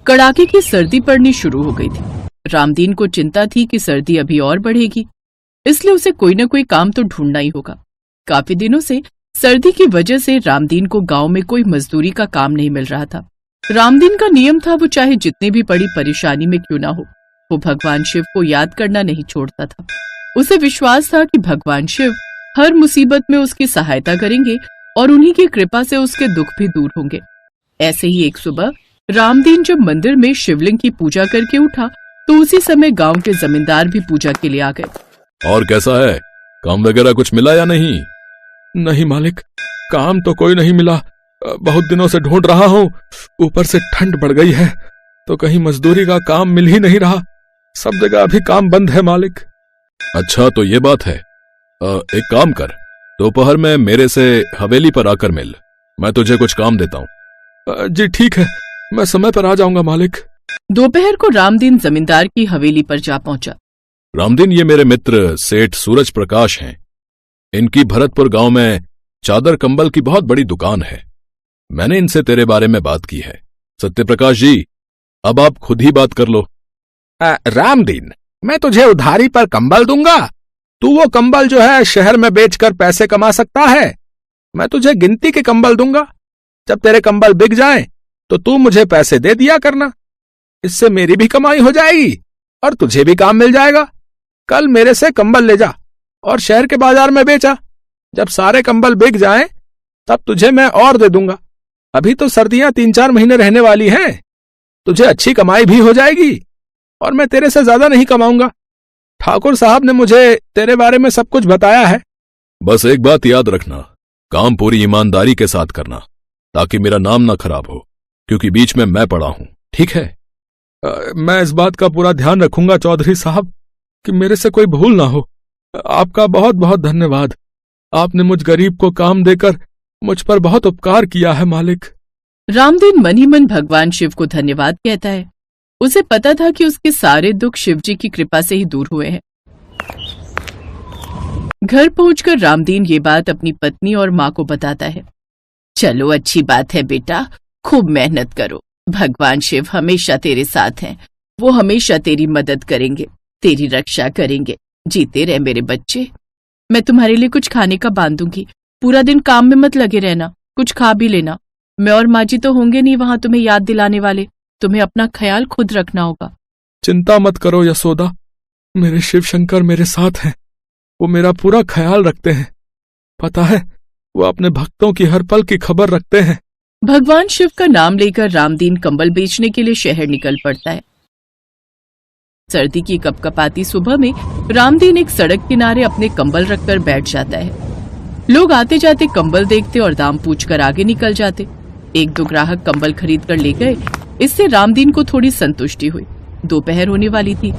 कड़ाके की सर्दी पड़नी शुरू हो गई थी। रामदीन को चिंता थी कि सर्दी अभी और बढ़ेगी, इसलिए उसे कोई न कोई काम तो ढूंढना ही होगा। काफी दिनों से सर्दी की वजह से रामदीन को गांव में कोई मजदूरी का काम नहीं मिल रहा था। रामदीन का नियम था, वो चाहे जितनी भी बड़ी परेशानी में क्यों ना हो, वो भगवान शिव को याद करना नहीं छोड़ता था। उसे विश्वास था कि भगवान शिव हर मुसीबत में उसकी सहायता करेंगे और उन्हीं की कृपा से उसके दुख भी दूर होंगे। ऐसे ही एक सुबह रामदीन जब मंदिर में शिवलिंग की पूजा करके उठा तो उसी समय गांव के जमींदार भी पूजा के लिए आ गए। और कैसा है, काम वगैरह कुछ मिला या नहीं? नहीं मालिक, काम तो कोई नहीं मिला। बहुत दिनों से ढूंढ रहा हूँ, ऊपर से ठंड बढ़ गई है तो कहीं मजदूरी का काम मिल ही नहीं रहा। सब जगह अभी काम बंद है मालिक। अच्छा तो ये बात है। एक काम कर, दोपहर में मेरे से हवेली पर आकर मिल, मैं तुझे कुछ काम देता हूँ। जी ठीक है, मैं समय पर आ जाऊंगा मालिक। दोपहर को रामदीन जमींदार की हवेली पर जा पहुंचा। रामदीन, ये मेरे मित्र सेठ सूरज प्रकाश हैं। इनकी भरतपुर गांव में चादर कंबल की बहुत बड़ी दुकान है। मैंने इनसे तेरे बारे में बात की है। सत्यप्रकाश जी, अब आप खुद ही बात कर लो। रामदीन, मैं तुझे उधारी पर कंबल दूंगा। तू वो कंबल जो है शहर में बेचकर पैसे कमा सकता है। मैं तुझे गिनती के कंबल दूंगा। जब तेरे कंबल बिक जाएं तो तू मुझे पैसे दे दिया करना। इससे मेरी भी कमाई हो जाएगी और तुझे भी काम मिल जाएगा। कल मेरे से कंबल ले जा और शहर के बाजार में बेचा। जब सारे कंबल बिक जाएं तब तुझे मैं और दे दूंगा। अभी तो सर्दियां 3-4 महीने रहने वाली हैं। तुझे अच्छी कमाई भी हो जाएगी और मैं तेरे से ज्यादा नहीं कमाऊंगा। ठाकुर साहब ने मुझे तेरे बारे में सब कुछ बताया है। बस एक बात याद रखना, काम पूरी ईमानदारी के साथ करना, ताकि मेरा नाम ना खराब हो, क्योंकि बीच में मैं पड़ा हूं। ठीक है? मैं इस बात का पूरा ध्यान रखूंगा चौधरी साहब कि मेरे से कोई भूल ना हो। आपका बहुत बहुत धन्यवाद। आपने मुझ गरीब को काम देकर मुझ पर बहुत उपकार किया है मालिक। रामदीन मन ही मन भगवान शिव को धन्यवाद कहता है। उसे पता था कि उसके सारे दुख शिवजी की कृपा से ही दूर हुए हैं। घर पहुंचकर रामदीन ये बात अपनी पत्नी और माँ को बताता है। चलो अच्छी बात है बेटा, खूब मेहनत करो। भगवान शिव हमेशा तेरे साथ हैं। वो हमेशा तेरी मदद करेंगे, तेरी रक्षा करेंगे। जीते रहे मेरे बच्चे। मैं तुम्हारे लिए कुछ खाने का बांधूंगी। पूरा दिन काम में मत लगे रहना, कुछ खा भी लेना। मैं और माँ जी तो होंगे नहीं वहां तुम्हें याद दिलाने वाले। तुम्हें अपना ख्याल खुद रखना होगा। चिंता मत करो यशोदा, मेरे शिव शंकर मेरे साथ हैं। वो मेरा पूरा ख्याल रखते हैं। पता है, वो अपने भक्तों की हर पल की खबर रखते हैं। भगवान शिव का नाम लेकर रामदीन कंबल बेचने के लिए शहर निकल पड़ता है। सर्दी की कपकपाती सुबह में रामदीन एक सड़क किनारे अपने कंबल रखकर बैठ जाता है। लोग आते जाते कंबल देखते और दाम पूछकर आगे निकल जाते। 1-2 ग्राहक कंबल खरीद कर ले गए। इससे रामदीन को थोड़ी संतुष्टि हुई। दोपहर होने वाली थी।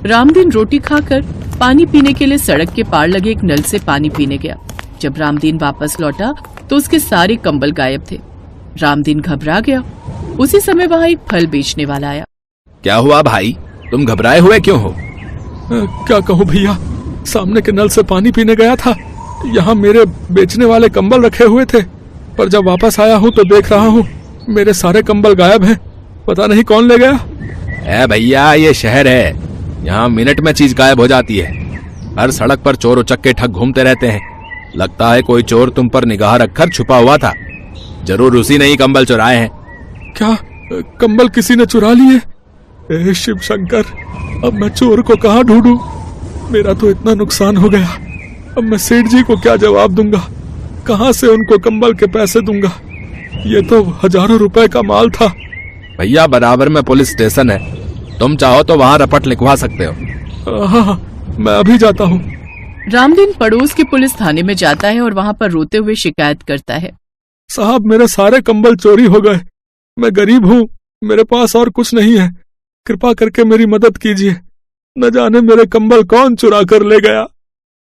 रामदीन रोटी खाकर पानी पीने के लिए सड़क के पार लगे एक नल से पानी पीने गया। जब रामदीन वापस लौटा तो उसके सारे कंबल गायब थे। रामदीन घबरा गया। उसी समय वहाँ एक फल बेचने वाला आया। क्या हुआ भाई, तुम घबराए हुए क्यों हो? क्या कहूँ भैया, सामने के नल से पानी पीने गया था। यहाँ मेरे बेचने वाले कंबल रखे हुए थे, पर जब वापस आया हूँ तो देख रहा हूँ मेरे सारे कंबल गायब हैं। पता नहीं कौन ले गया। भैया, ये शहर है, यहाँ मिनट में चीज गायब हो जाती है। हर सड़क पर चोर उचक्के ठग घूमते रहते हैं। लगता है कोई चोर तुम पर निगाह रखकर छुपा हुआ था। जरूर उसी ने ही कंबल चुराए हैं। क्या कंबल किसी ने चुरा लिए? ए शिव शंकर, अब मैं चोर को कहाँ ढूंढूं? मेरा तो इतना नुकसान हो गया। अब मैं सेठ जी को क्या जवाब दूंगा? कहाँ से उनको कंबल के पैसे दूंगा? ये तो हजारों रुपए का माल था। भैया, बराबर में पुलिस स्टेशन है, तुम चाहो तो वहाँ रपट लिखवा सकते हो। हाँ, मैं अभी जाता हूँ। रामदीन पड़ोस के पुलिस थाने में जाता है और वहाँ पर रोते हुए शिकायत करता है। साहब, मेरे सारे कंबल चोरी हो गए। मैं गरीब हूँ, मेरे पास और कुछ नहीं है। कृपा करके मेरी मदद कीजिए। न जाने मेरे कंबल कौन चुरा कर ले गया।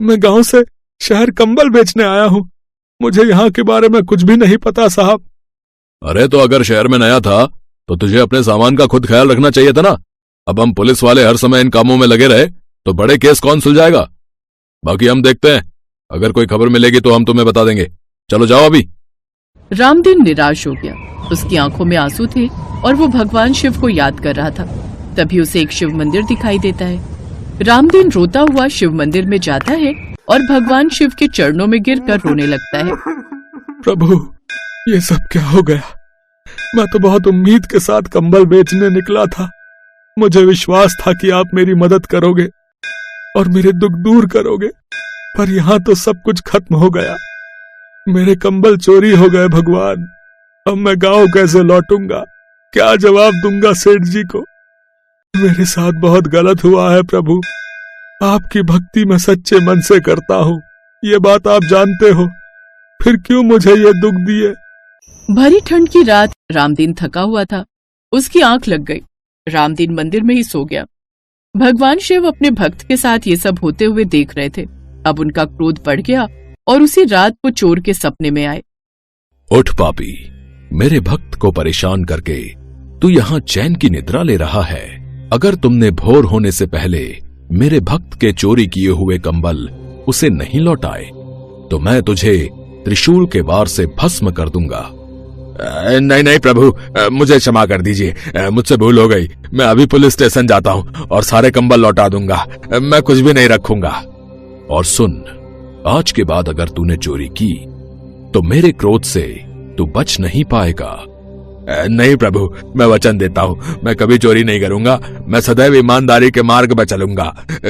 मैं गांव से शहर कंबल बेचने आया हूँ। मुझे यहाँ के बारे में कुछ भी नहीं पता साहब। अरे तो अगर शहर में नया था तो तुझे अपने सामान का खुद ख्याल रखना चाहिए था ना। अब हम पुलिस वाले हर समय इन कामों में लगे रहे तो बड़े केस कौन सुलझाएगा? बाकी हम देखते हैं, अगर कोई खबर मिलेगी तो हम तुम्हें बता देंगे। चलो जाओ अभी। रामदीन निराश हो गया। उसकी आंखों में आंसू थे और वो भगवान शिव को याद कर रहा था। तभी उसे एक शिव मंदिर दिखाई देता है। रामदीन रोता हुआ शिव मंदिर में जाता है और भगवान शिव के चरणों में गिरकर रोने लगता है। प्रभु, ये सब क्या हो गया? मैं तो बहुत उम्मीद के साथ कंबल बेचने निकला था। मुझे विश्वास था कि आप मेरी मदद करोगे और मेरे दुख दूर करोगे, पर यहाँ तो सब कुछ खत्म हो गया। मेरे कंबल चोरी हो गए भगवान। अब मैं गांव कैसे लौटूंगा? क्या जवाब दूंगा सेठ जी को? मेरे साथ बहुत गलत हुआ है प्रभु। आपकी भक्ति मैं सच्चे मन से करता हूँ, ये बात आप जानते हो, फिर क्यों मुझे ये दुख दिए? भरी ठंड की रात रामदीन थका हुआ था। उसकी आंख लग गई। रामदीन मंदिर में ही सो गया। भगवान शिव अपने भक्त के साथ ये सब होते हुए देख रहे थे। अब उनका क्रोध बढ़ गया और उसी रात वो चोर के सपने में आए। उठ पापी, मेरे भक्त को परेशान करके तू यहाँ चैन की निद्रा ले रहा है। अगर तुमने भोर होने से पहले मेरे भक्त के चोरी किए हुए कंबल उसे नहीं लौटाए तो मैं तुझे त्रिशूल के वार से भस्म कर दूंगा। नहीं नहीं प्रभु, मुझे क्षमा कर दीजिए, मुझसे भूल हो गई। मैं अभी पुलिस स्टेशन जाता हूँ और सारे कंबल लौटा दूंगा। मैं कुछ भी नहीं रखूंगा। और सुन, आज के बाद अगर तूने चोरी की तो मेरे क्रोध से तू बच नहीं पाएगा। नहीं प्रभु, मैं वचन देता हूँ, मैं कभी चोरी नहीं करूंगा। मैं सदैव ईमानदारी के मार्ग पर चलूंगा,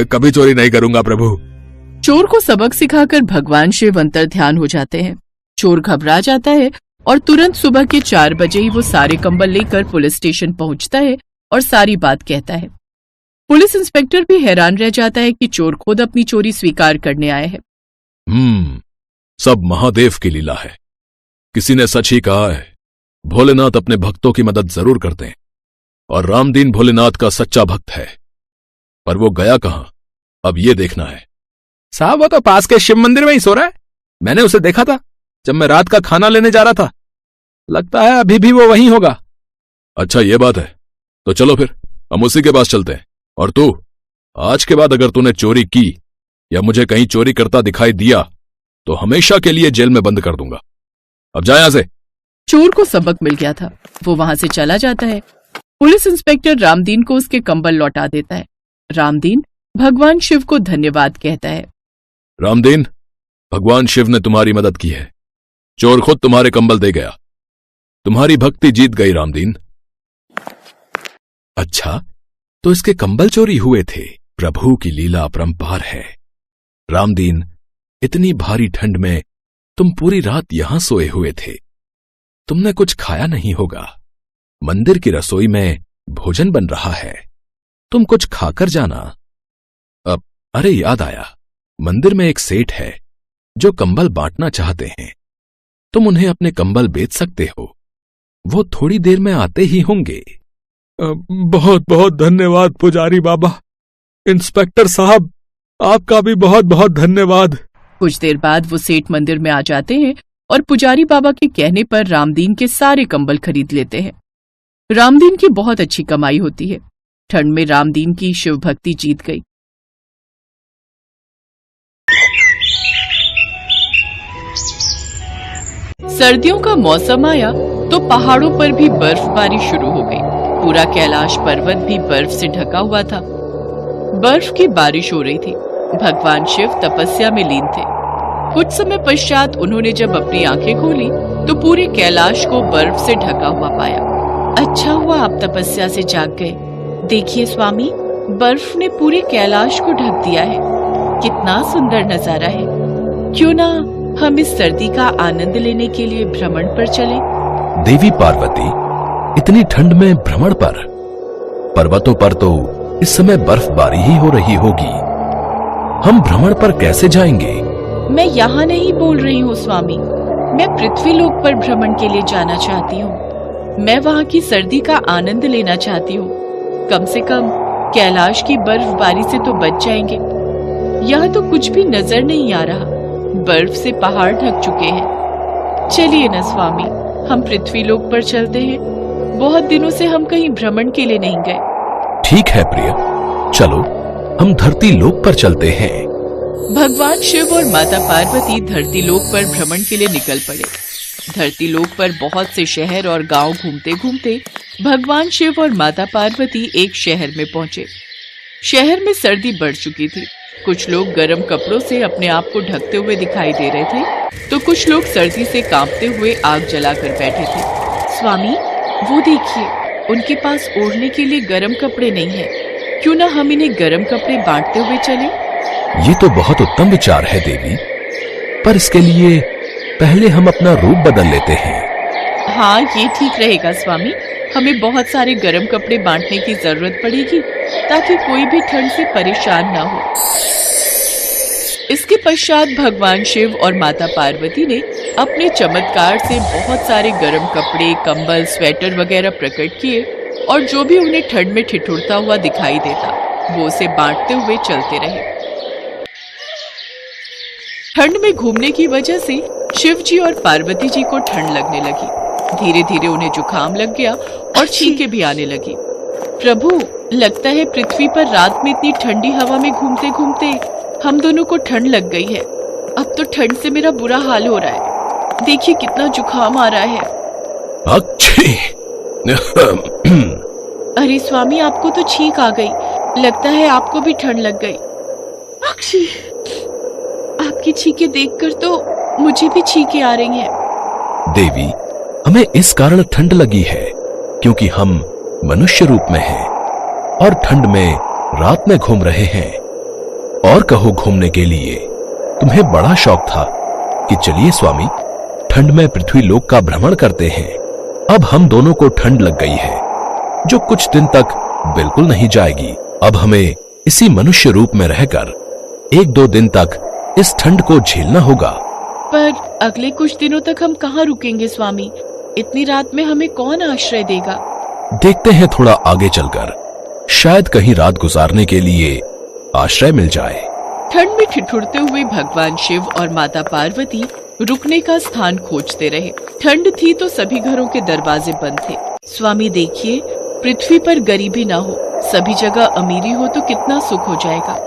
कभी चोरी नहीं करूंगा प्रभु। चोर को सबक सिखाकर भगवान शिव अंतर ध्यान हो जाते हैं। चोर घबरा जाता है और तुरंत सुबह के 4 बजे ही वो सारे कंबल लेकर पुलिस स्टेशन पहुंचता है और सारी बात कहता है। पुलिस इंस्पेक्टर भी हैरान रह जाता है कि चोर खुद अपनी चोरी स्वीकार करने आया है। सब महादेव की लीला है। किसी ने सच ही कहा है, भोलेनाथ अपने भक्तों की मदद जरूर करते हैं और रामदीन भोलेनाथ का सच्चा भक्त है। पर वो गया कहां, अब ये देखना है। साहब, वो तो पास के शिव मंदिर में ही सो रहा है। मैंने उसे देखा था जब मैं रात का खाना लेने जा रहा था। लगता है अभी भी वो वहीं होगा। अच्छा, ये बात है, तो चलो फिर हम उसी के पास चलते हैं। और तू, आज के बाद अगर तूने चोरी की या मुझे कहीं चोरी करता दिखाई दिया तो हमेशा के लिए जेल में बंद कर दूंगा। अब जा यहां से। चोर को सबक मिल गया था, वो वहां से चला जाता है। पुलिस इंस्पेक्टर रामदीन को उसके कंबल लौटा देता है। रामदीन भगवान शिव को धन्यवाद कहता है। रामदीन, भगवान शिव ने तुम्हारी मदद की है। चोर खुद तुम्हारे कंबल दे गया। तुम्हारी भक्ति जीत गई रामदीन। अच्छा, तो इसके कंबल चोरी हुए थे। प्रभु की लीला अपरंपार है। रामदीन, इतनी भारी ठंड में तुम पूरी रात यहां सोए हुए थे। तुमने कुछ खाया नहीं होगा। मंदिर की रसोई में भोजन बन रहा है, तुम कुछ खाकर जाना। अब अरे याद आया, मंदिर में एक सेठ है जो कंबल बांटना चाहते हैं। तुम उन्हें अपने कंबल बेच सकते हो, वो थोड़ी देर में आते ही होंगे। बहुत बहुत धन्यवाद पुजारी बाबा। इंस्पेक्टर साहब, आपका भी बहुत बहुत धन्यवाद। कुछ देर बाद वो सेठ मंदिर में आ जाते हैं और पुजारी बाबा के कहने पर रामदीन के सारे कंबल खरीद लेते हैं। रामदीन की बहुत अच्छी कमाई होती है। ठंड में रामदीन की शिव भक्ति जीत गई। सर्दियों का मौसम आया तो पहाड़ों पर भी बर्फबारी शुरू हो गई। पूरा कैलाश पर्वत भी बर्फ से ढका हुआ था। बर्फ की बारिश हो रही थी। भगवान शिव तपस्या में लीन थे। कुछ समय पश्चात उन्होंने जब अपनी आंखें खोली तो पूरे कैलाश को बर्फ से ढका हुआ पाया। अच्छा हुआ आप तपस्या से जाग गए। देखिए स्वामी, बर्फ ने पूरे कैलाश को ढक दिया है। कितना सुंदर नजारा है। क्यों ना हम इस सर्दी का आनंद लेने के लिए भ्रमण पर चलें? देवी पार्वती, इतनी ठंड में भ्रमण पर? पर्वतों पर तो इस समय बर्फबारी ही हो रही होगी। हम भ्रमण पर कैसे जाएंगे? मैं यहाँ नहीं बोल रही हूँ स्वामी, मैं पृथ्वी लोक पर भ्रमण के लिए जाना चाहती हूँ। मैं वहाँ की सर्दी का आनंद लेना चाहती हूँ। कम से कम कैलाश की बर्फबारी से तो बच जाएंगे। यहाँ तो कुछ भी नजर नहीं आ रहा, बर्फ से पहाड़ ढक चुके हैं। चलिए न स्वामी, हम पृथ्वी लोक पर चलते हैं। बहुत दिनों से हम कहीं भ्रमण के लिए नहीं गए। ठीक है प्रिय, चलो हम धरती लोक पर चलते हैं। भगवान शिव और माता पार्वती धरती लोक पर भ्रमण के लिए निकल पड़े। धरती लोक पर बहुत से शहर और गांव घूमते घूमते भगवान शिव और माता पार्वती एक शहर में पहुंचे। शहर में सर्दी बढ़ चुकी थी। कुछ लोग गर्म कपड़ों से अपने आप को ढकते हुए दिखाई दे रहे थे, तो कुछ लोग सर्दी से कांपते हुए आग जलाकर बैठे थे। स्वामी, वो देखिए, उनके पास ओढ़ने के लिए गर्म कपड़े नहीं है। क्यों ना हम इन्हें गर्म कपड़े बांटते हुए चलें? ये तो बहुत उत्तम विचार है देवी, पर इसके लिए पहले हम अपना रूप बदल लेते हैं। हाँ, ये ठीक रहेगा स्वामी। हमें बहुत सारे गर्म कपड़े बांटने की जरूरत पड़ेगी ताकि कोई भी ठंड से परेशान ना हो। इसके पश्चात भगवान शिव और माता पार्वती ने अपने चमत्कार से बहुत सारे गर्म कपड़े, कंबल, स्वेटर वगैरह प्रकट किए और जो भी उन्हें ठंड में ठिठुरता हुआ दिखाई देता वो उसे बांटते हुए चलते रहे। ठंड में घूमने की वजह से शिव जी और पार्वती जी को ठंड लगने लगी। धीरे धीरे उन्हें जुकाम लग गया और छींकें भी आने लगी। प्रभु, लगता है पृथ्वी पर रात में इतनी ठंडी हवा में घूमते घूमते हम दोनों को ठंड लग गई है। अब तो ठंड से मेरा बुरा हाल हो रहा है। देखिए कितना जुकाम आ रहा है। अच्छी। अरे स्वामी, आपको तो छींक आ गई। लगता है आपको भी ठंड लग गई। अक्षी, आपकी छींकें देखकर तो मुझे भी छींकें आ रही हैं। देवी, हमें इस कारण ठंड लगी है क्योंकि हम मनुष्य रूप में हैं और ठंड में रात में घूम रहे हैं। और कहो, घूमने के लिए तुम्हें बड़ा शौक था कि चलिए स्वामी, ठंड में पृथ्वी लोक का भ्रमण करते हैं। अब हम दोनों को ठंड लग गई है जो कुछ दिन तक बिल्कुल नहीं जाएगी। अब हमें इसी मनुष्य रूप में रहकर 1-2 दिन तक इस ठंड को झेलना होगा। पर अगले कुछ दिनों तक हम कहाँ रुकेंगे स्वामी? इतनी रात में हमें कौन आश्रय देगा? देखते हैं थोड़ा आगे चलकर, शायद कहीं रात गुजारने के लिए आश्रय मिल जाए। ठंड में ठिठुरते हुए भगवान शिव और माता पार्वती रुकने का स्थान खोजते रहे। ठंड थी तो सभी घरों के दरवाजे बंद थे। स्वामी देखिए, पृथ्वी पर गरीबी ना हो, सभी जगह अमीरी हो तो कितना सुख हो जाएगा।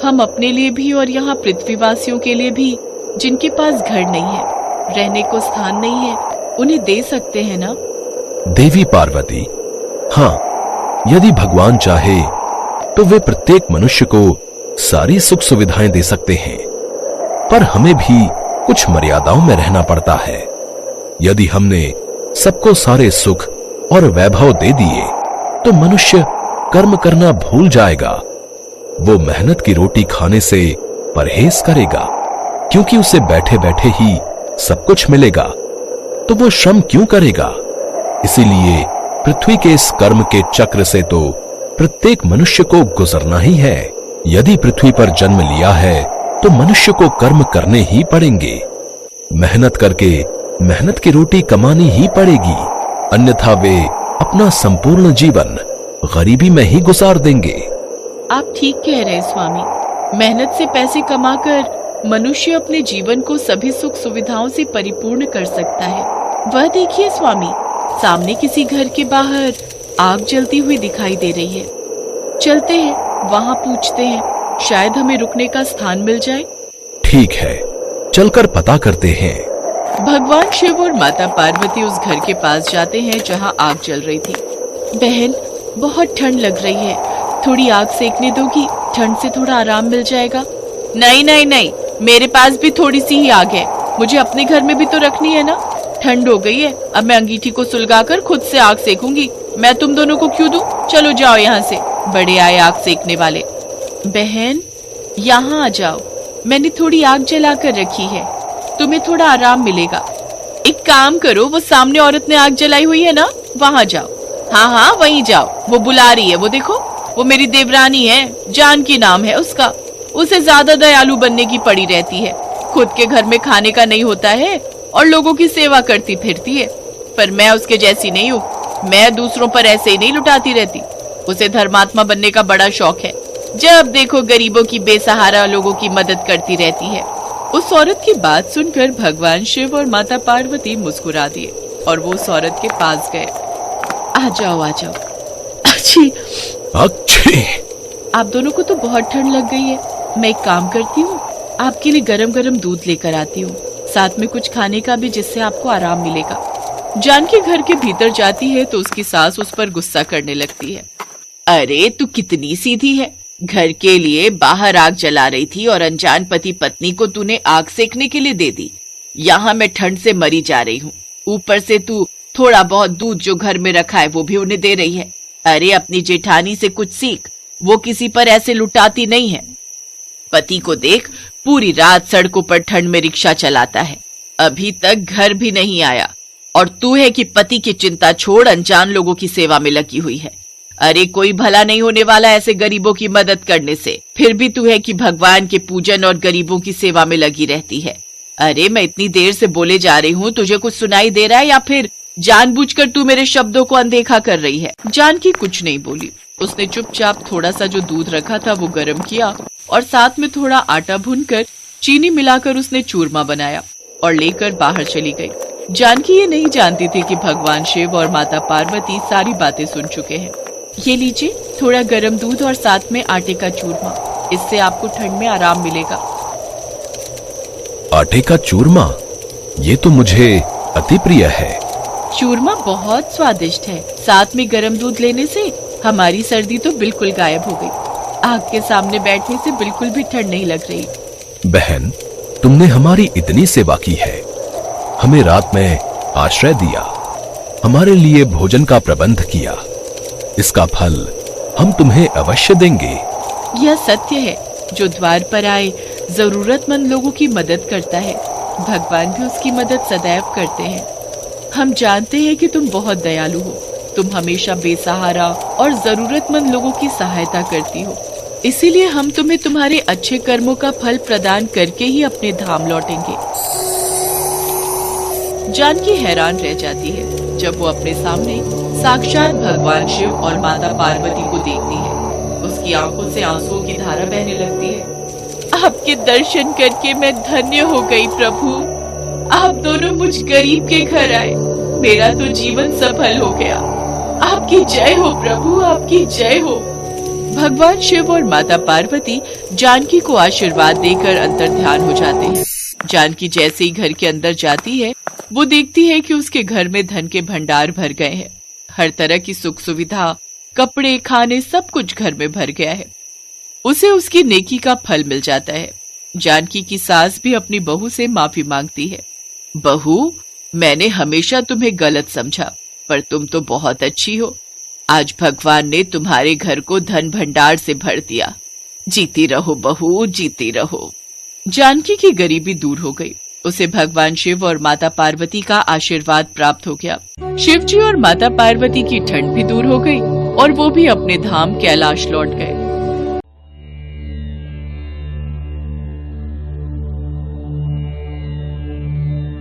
हम अपने लिए भी और यहाँ पृथ्वीवासियों के लिए भी, जिनके पास घर नहीं है, रहने को स्थान नहीं है, उन्हें दे सकते हैं ना? देवी पार्वती, हाँ, यदि भगवान चाहे तो वे प्रत्येक मनुष्य को सारी सुख सुविधाएं दे सकते हैं, पर हमें भी कुछ मर्यादाओं में रहना पड़ता है। यदि हमने सबको सारे सुख और वैभव दे दिए तो मनुष्य कर्म करना भूल जाएगा। वो मेहनत की रोटी खाने से परहेज करेगा क्योंकि उसे बैठे बैठे ही सब कुछ मिलेगा, तो वो श्रम क्यों करेगा? इसीलिए पृथ्वी के इस कर्म के चक्र से तो प्रत्येक मनुष्य को गुजरना ही है। यदि पृथ्वी पर जन्म लिया है तो मनुष्य को कर्म करने ही पड़ेंगे। मेहनत करके मेहनत की रोटी कमानी ही पड़ेगी, अन्यथा वे अपना संपूर्ण जीवन गरीबी में ही गुजार देंगे। आप ठीक कह रहे हैं स्वामी। मेहनत से पैसे कमाकर मनुष्य अपने जीवन को सभी सुख सुविधाओं से परिपूर्ण कर सकता है। वह देखिए स्वामी, सामने किसी घर के बाहर आग जलती हुई दिखाई दे रही है। चलते हैं, वहाँ पूछते हैं, शायद हमें रुकने का स्थान मिल जाए। ठीक है, चलकर पता करते हैं। भगवान शिव और माता पार्वती उस घर के पास जाते हैं जहाँ आग जल रही थी। बहन, बहुत ठंड लग रही है, थोड़ी आग सेकने दोगी? ठंड से थोड़ा आराम मिल जाएगा। नहीं नहीं नहीं, मेरे पास भी थोड़ी सी ही आग है, मुझे अपने घर में भी तो रखनी है ना। ठंड हो गई है, अब मैं अंगीठी को सुलगाकर खुद से आग सेकूंगी। मैं तुम दोनों को क्यों दूं? चलो जाओ यहाँ से, बड़े आए आग सेकने वाले। बहन, यहाँ आ जाओ, मैंने थोड़ी आग जला कर रखी है, तुम्हें थोड़ा आराम मिलेगा। एक काम करो, वो सामने औरत ने आग जलाई हुई है ना, वहाँ जाओ। हाँ हाँ, वहीं जाओ, वो बुला रही है, वो देखो, वो मेरी देवरानी है, जानकी नाम है उसका। उसे ज्यादा दयालु बनने की पड़ी रहती है, खुद के घर में खाने का नहीं होता है और लोगों की सेवा करती फिरती है। पर मैं उसके जैसी नहीं हूँ, मैं दूसरों पर ऐसे ही नहीं लुटाती रहती। उसे धर्मात्मा बनने का बड़ा शौक है, जब देखो गरीबों की, बेसहारा लोगों की मदद करती रहती है। उस औरत की बात सुनकर भगवान शिव और माता पार्वती मुस्कुरा दिए और वो उस औरत के पास गए। आ जाओ आ जाओ। अच्छी अच्छी, आप दोनों को तो बहुत ठंड लग गई है। मैं एक काम करती हूँ, आपके लिए गरम गरम दूध लेकर आती हूँ, साथ में कुछ खाने का भी, जिससे आपको आराम मिलेगा। जानकी घर के भीतर जाती है तो उसकी सास उस पर गुस्सा करने लगती है। अरे तू कितनी सीधी है, घर के लिए बाहर आग जला रही थी और अनजान पति पत्नी को तूने आग सेकने के लिए दे दी। यहाँ मैं ठंड से मरी जा रही हूँ, ऊपर से तू थोड़ा बहुत दूध जो घर में रखा है वो भी उन्हें दे रही है। अरे अपनी जेठानी से कुछ सीख, वो किसी पर ऐसे लुटाती नहीं है। पति को देख, पूरी रात सड़कों पर ठंड में रिक्शा चलाता है, अभी तक घर भी नहीं आया, और तू है कि पति की चिंता छोड़ अनजान लोगों की सेवा में लगी हुई है। अरे कोई भला नहीं होने वाला ऐसे गरीबों की मदद करने से, फिर भी तू है कि भगवान के पूजन और गरीबों की सेवा में लगी रहती है। अरे मैं इतनी देर से बोले जा रही हूँ, तुझे कुछ सुनाई दे रहा है या फिर जानबूझकर तू मेरे शब्दों को अनदेखा कर रही है? जानकी कुछ नहीं बोली। उसने चुपचाप थोड़ा सा जो दूध रखा था वो गर्म किया और साथ में थोड़ा आटा भूनकर चीनी मिलाकर उसने चूरमा बनाया और लेकर बाहर चली गई। जानकी ये नहीं जानती थी कि भगवान शिव और माता पार्वती सारी बातें सुन चुके हैं। ये लीजिए थोड़ा गर्म दूध और साथ में आटे का चूरमा, इससे आपको ठंड में आराम मिलेगा। आटे का चूरमा? ये तो मुझे अति प्रिय है। चूरमा बहुत स्वादिष्ट है, साथ में गर्म दूध लेने से हमारी सर्दी तो बिल्कुल गायब हो गई। आग के सामने बैठने से बिल्कुल भी ठंड नहीं लग रही। बहन, तुमने हमारी इतनी सेवा की है, हमें रात में आश्रय दिया, हमारे लिए भोजन का प्रबंध किया, इसका फल हम तुम्हें अवश्य देंगे। यह सत्य है, जो द्वार पर आए जरूरतमंद लोगों की मदद करता है, भगवान भी उसकी मदद सदैव करते हैं। हम जानते हैं कि तुम बहुत दयालु हो, तुम हमेशा बेसहारा और जरूरतमंद लोगों की सहायता करती हो, इसीलिए हम तुम्हें तुम्हारे अच्छे कर्मों का फल प्रदान करके ही अपने धाम लौटेंगे। जानकी हैरान रह जाती है जब वो अपने सामने साक्षात भगवान शिव और माता पार्वती को देखती है। उसकी आंखों से आंसुओं की धारा बहने लगती है। आपके दर्शन करके मैं धन्य हो गई प्रभु, आप दोनों मुझ गरीब के घर आए, मेरा तो जीवन सफल हो गया। आपकी जय हो प्रभु, आपकी जय हो। भगवान शिव और माता पार्वती जानकी को आशीर्वाद देकर अंतर्ध्यान हो जाते हैं। जानकी जैसे ही घर के अंदर जाती है, वो देखती है कि उसके घर में धन के भंडार भर गए हैं। हर तरह की सुख सुविधा, कपड़े, खाने, सब कुछ घर में भर गया है। उसे उसकी नेकी का फल मिल जाता है। जानकी की सास भी अपनी बहू से माफी मांगती है। बहू, मैंने हमेशा तुम्हें गलत समझा, पर तुम तो बहुत अच्छी हो। आज भगवान ने तुम्हारे घर को धन भंडार से भर दिया। जीती रहो बहू, जीती रहो। जानकी की गरीबी दूर हो गई। उसे भगवान शिव और माता पार्वती का आशीर्वाद प्राप्त हो गया। शिव जी और माता पार्वती की ठंड भी दूर हो गई और वो भी अपने धाम कैलाश लौट गए।